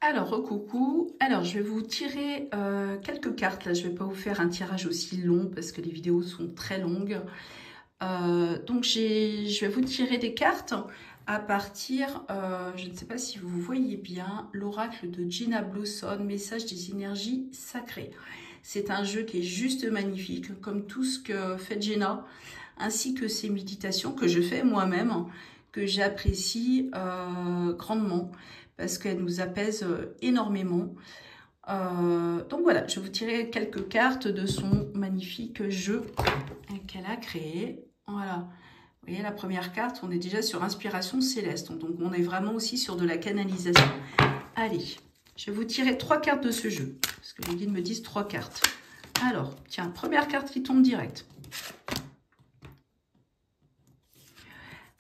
Alors, coucou. Alors, je vais vous tirer quelques cartes. Là, je ne vais pas vous faire un tirage aussi long parce que les vidéos sont très longues. Donc, je vais vous tirer des cartes à partir, je ne sais pas si vous voyez bien, l'oracle de Gina Blossom, message des énergies sacrées. C'est un jeu qui est juste magnifique, comme tout ce que fait Gina, ainsi que ses méditations que je fais moi-même, que j'apprécie grandement, parce qu'elle nous apaise énormément. Donc voilà, je vais vous tirer quelques cartes de son magnifique jeu qu'elle a créé. Voilà. Vous voyez, la première carte, on est déjà sur inspiration céleste. Donc, on est vraiment aussi sur de la canalisation. Allez, je vais vous tirer 3 cartes de ce jeu. Parce que les guides me disent 3 cartes. Alors, tiens, première carte qui tombe direct.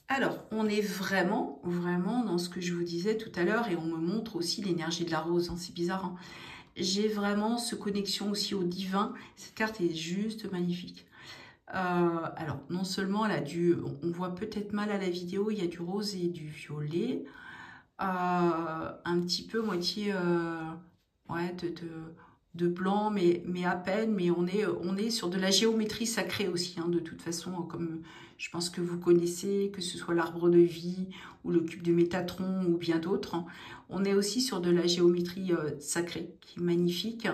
Alors, on est vraiment dans ce que je vous disais tout à l'heure. Et on me montre aussi l'énergie de la rose. Hein, c'est bizarre. Hein. J'ai vraiment ce connexion aussi au divin. Cette carte est juste magnifique. Alors, non seulement elle a on voit peut-être mal à la vidéo, il y a du rose et du violet. Un petit peu moitié ouais, de blanc, mais à peine. Mais on est sur de la géométrie sacrée aussi, hein, de toute façon, comme je pense que vous connaissez, que ce soit l'arbre de vie ou le cube de Métatron ou bien d'autres. Hein. On est aussi sur de la géométrie sacrée, qui est magnifique.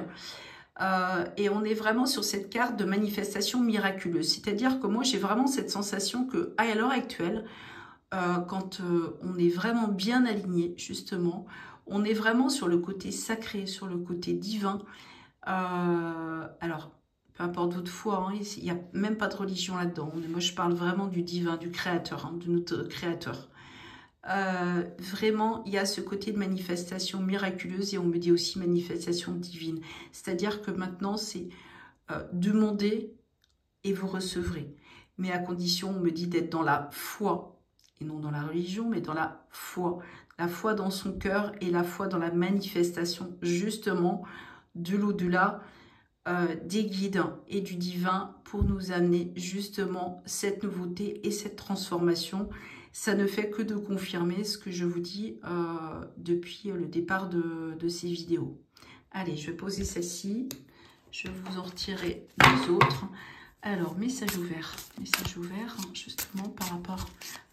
Et on est vraiment sur cette carte de manifestation miraculeuse. C'est-à-dire que moi, j'ai vraiment cette sensation que, à l'heure actuelle, quand on est vraiment bien aligné, justement, on est vraiment sur le côté sacré, sur le côté divin. Alors, peu importe votre foi, hein, il n'y a même pas de religion là-dedans. Moi, je parle vraiment du divin, du créateur, hein, de notre créateur. Vraiment, il y a ce côté de manifestation miraculeuse et on me dit aussi manifestation divine. C'est-à-dire que maintenant, c'est demander et vous recevrez. Mais à condition, on me dit d'être dans la foi, et non dans la religion, mais dans la foi. La foi dans son cœur et la foi dans la manifestation, justement, de l'au-delà, des guides et du divin pour nous amener justement cette nouveauté et cette transformation. Ça ne fait que de confirmer ce que je vous dis depuis le départ de ces vidéos. Allez, je vais poser celle-ci. Je vais vous en retirer 2 autres. Alors, message ouvert, justement par rapport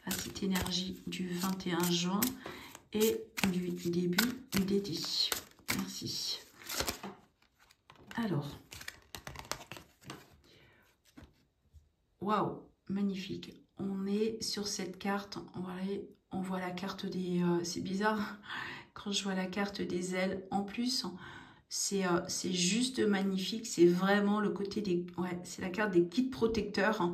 à cette énergie du 21 juin et du début d'été. Merci. Alors, waouh, magnifique. On est sur cette carte, on voit la carte des... c'est bizarre, quand je vois la carte des ailes, en plus... C'est juste magnifique, c'est vraiment le côté des... Ouais, c'est la carte des guides protecteurs.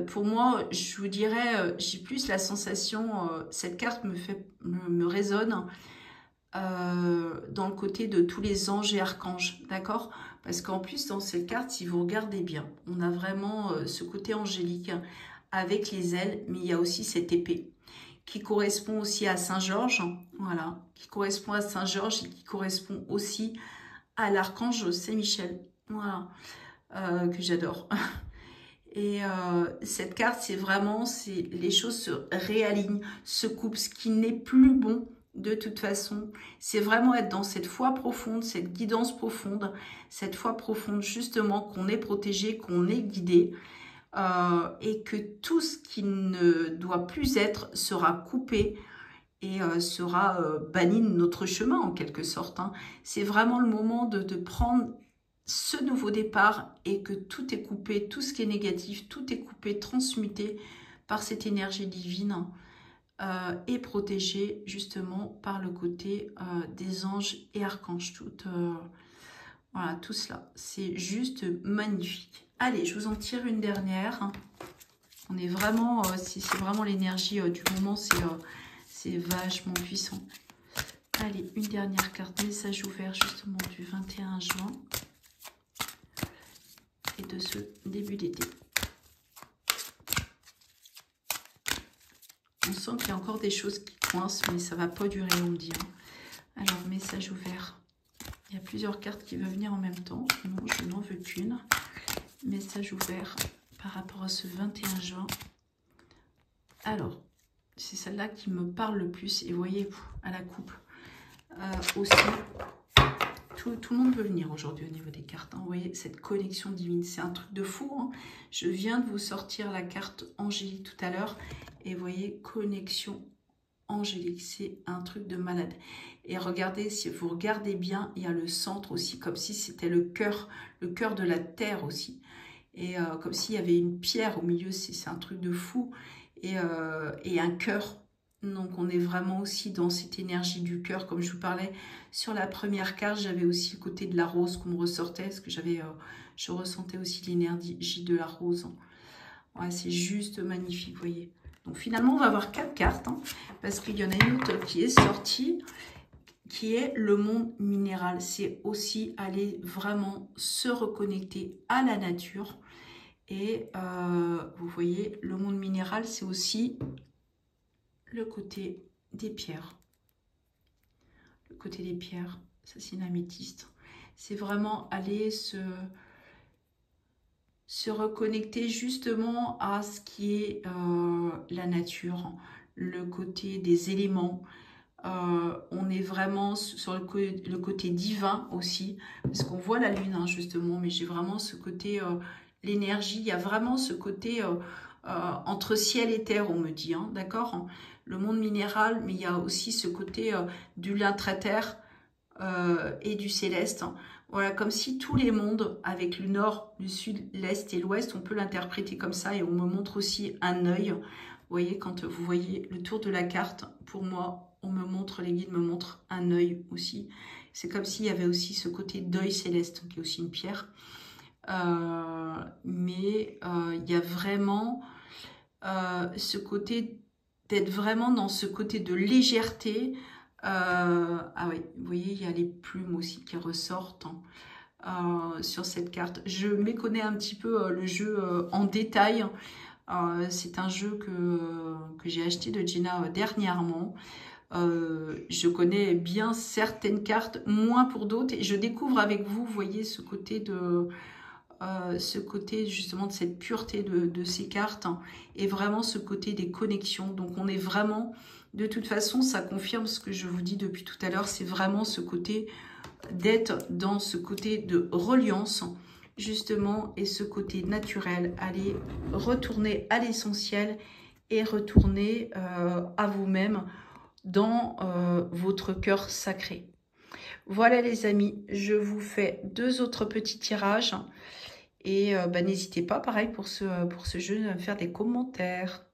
Pour moi, je vous dirais, j'ai plus la sensation, cette carte me résonne dans le côté de tous les anges et archanges, d'accord? Parce qu'en plus, dans cette carte, si vous regardez bien, on a vraiment ce côté angélique avec les ailes, mais il y a aussi cette épée qui correspond aussi à Saint-Georges, voilà, qui correspond à Saint-Georges et qui correspond aussi à l'archange Saint-Michel, voilà, que j'adore. Et cette carte, c'est vraiment, les choses se réalignent, se coupent, ce qui n'est plus bon de toute façon. C'est vraiment être dans cette foi profonde, cette guidance profonde, cette foi profonde justement qu'on est protégé, qu'on est guidé. Et que tout ce qui ne doit plus être sera coupé et sera banni de notre chemin en quelque sorte. Hein. C'est vraiment le moment de prendre ce nouveau départ et que tout est coupé, tout ce qui est négatif, tout est coupé, transmuté par cette énergie divine et protégé justement par le côté des anges et archanges. Voilà, tout cela. C'est juste magnifique. Allez, je vous en tire une dernière. On est vraiment, c'est vraiment l'énergie du moment, c'est vachement puissant. Allez, une dernière carte, message ouvert justement du 21 juin et de ce début d'été. On sent qu'il y a encore des choses qui coincent, mais ça ne va pas durer, on me dit. Alors, message ouvert. Il y a plusieurs cartes qui vont venir en même temps. Non, je n'en veux qu'une. Message ouvert par rapport à ce 21 juin. Alors, c'est celle-là qui me parle le plus. Et vous voyez, à la coupe. aussi. Tout le monde peut venir aujourd'hui au niveau des cartes. Hein. Vous voyez, cette connexion divine, c'est un truc de fou. Hein. Je viens de vous sortir la carte angélique tout à l'heure. Et vous voyez, connexion angélique, c'est un truc de malade. Et regardez, si vous regardez bien, il y a le centre aussi, comme si c'était le cœur de la terre aussi. Et comme s'il y avait une pierre au milieu, c'est un truc de fou. Et un cœur. Donc on est vraiment aussi dans cette énergie du cœur, comme je vous parlais sur la première carte, j'avais aussi le côté de la rose qu'on me ressortait, parce que je ressentais aussi l'énergie de la rose. Ouais, c'est juste magnifique, vous voyez. Donc finalement on va avoir 4 cartes, hein, parce qu'il y en a une autre qui est sortie, qui est le monde minéral. C'est aussi aller vraiment se reconnecter à la nature. Et vous voyez, le monde minéral, c'est aussi le côté des pierres. Le côté des pierres, ça c'est une améthyste. C'est vraiment aller se reconnecter justement à ce qui est la nature, le côté des éléments. On est vraiment sur le côté divin aussi, parce qu'on voit la lune hein, justement, mais j'ai vraiment ce côté, l'énergie, il y a vraiment ce côté entre ciel et terre, on me dit, hein, d'accord? Le monde minéral, mais il y a aussi ce côté du l'intra-terre et du céleste. Hein. Voilà, comme si tous les mondes, avec le nord, le sud, l'est et l'ouest, on peut l'interpréter comme ça, et on me montre aussi un œil. Vous voyez, quand vous voyez le tour de la carte, pour moi, on me montre, les guides me montrent un œil aussi. C'est comme s'il y avait aussi ce côté d'œil céleste, qui est aussi une pierre. Mais il y a vraiment ce côté d'être vraiment dans ce côté de légèreté. Ah oui, vous voyez, il y a les plumes aussi qui ressortent sur cette carte. Je méconnais un petit peu le jeu en détail. C'est un jeu que j'ai acheté de Gina dernièrement. Je connais bien certaines cartes, moins pour d'autres. Et je découvre avec vous, vous voyez, ce côté justement de cette pureté de ces cartes hein, et vraiment ce côté des connexions. Donc on est vraiment, de toute façon ça confirme ce que je vous dis depuis tout à l'heure, c'est vraiment ce côté d'être dans ce côté de reliance justement et ce côté naturel, aller retourner à l'essentiel et retourner à vous-même dans votre cœur sacré. Voilà les amis, je vous fais 2 autres petits tirages. Et n'hésitez pas, pareil, pour ce jeu, à me faire des commentaires.